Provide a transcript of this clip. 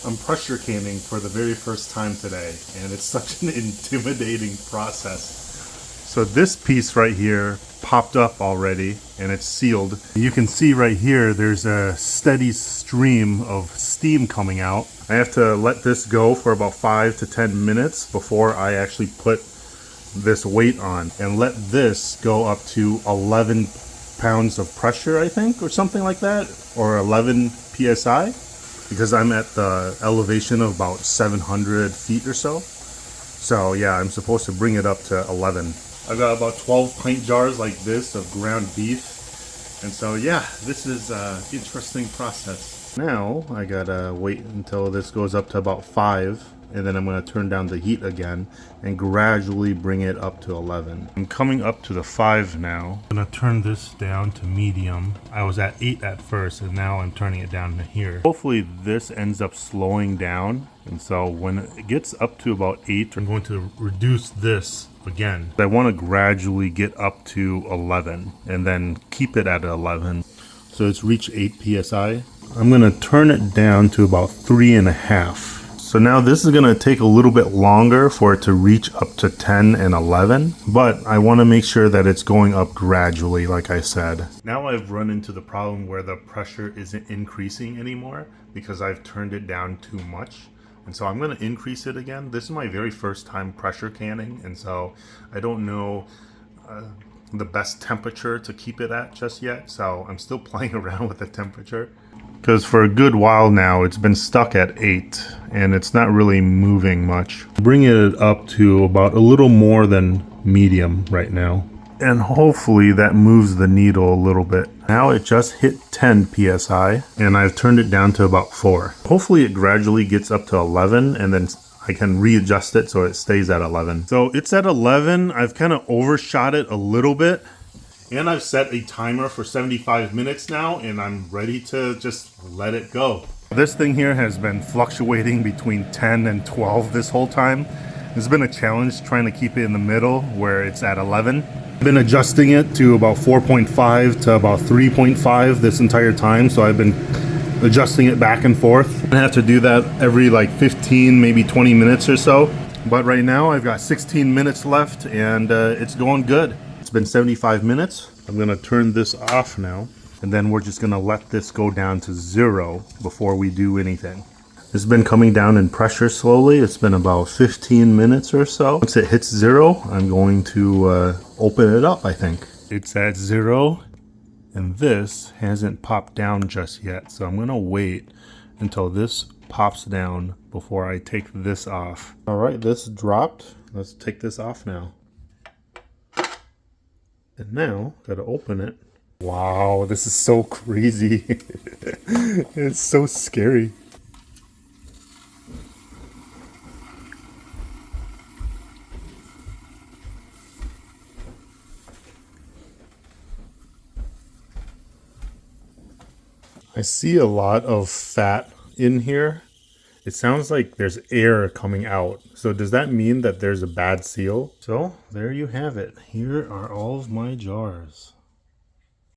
I'm pressure canning for the very first time today, and it's such an intimidating process. So this piece right here popped up already, and it's sealed. You can see right here there's a steady stream of steam coming out. I have to let this go for about 5 to 10 minutes before I actually put this weight on, and let this go up to 11 pounds of pressure, I think, or something like that, or 11 psi, because I'm at the elevation of about 700 feet or so. So yeah, I'm supposed to bring it up to 11. I've got about 12 pint jars like this of ground beef, and so yeah, this is an interesting process. Now I gotta wait until this goes up to about 5, and then I'm going to turn down the heat again and gradually bring it up to 11. I'm coming up to the 5 now. I'm going to turn this down to medium. I was at 8 at first, and now I'm turning it down to here. Hopefully this ends up slowing down, and so when it gets up to about 8, I'm going to reduce this again. I want to gradually get up to 11 and then keep it at 11. So it's reached 8 psi. I'm going to turn it down to about 3.5. So now this is going to take a little bit longer for it to reach up to 10 and 11, but I want to make sure that it's going up gradually, like I said. Now I've run into the problem where the pressure isn't increasing anymore because I've turned it down too much. And so I'm going to increase it again. This is my very first time pressure canning, and so I don't know the best temperature to keep it at just yet. So I'm still playing around with the temperature, because for a good while now it's been stuck at 8 and it's not really moving much. Bringing it up to about a little more than medium right now, and hopefully that moves the needle a little bit. Now it just hit 10 psi and I've turned it down to about 4. Hopefully it gradually gets up to 11, and then I can readjust it so it stays at 11. So it's at 11. I've kind of overshot it a little bit, and I've set a timer for 75 minutes now, and I'm ready to just let it go. This thing here has been fluctuating between 10 and 12 this whole time. It's been a challenge trying to keep it in the middle where it's at 11. I've been adjusting it to about 4.5 to about 3.5 this entire time, so I've been adjusting it back and forth. I have to do that every like 15, maybe 20 minutes or so. But right now I've got 16 minutes left, and it's going good. It's been 75 minutes. I'm gonna turn this off now, and then we're just gonna let this go down to 0 before we do anything. It's been coming down in pressure slowly. It's been about 15 minutes or so. Once it hits 0, I'm going to open it up, I think. It's at 0, and this hasn't popped down just yet. So I'm gonna wait until this pops down before I take this off. All right, this dropped. Let's take this off now. And now, gotta open it. Wow, this is so crazy. It's so scary. I see a lot of fat in here. It sounds like there's air coming out. So does that mean that there's a bad seal? So there you have it. Here are all of my jars.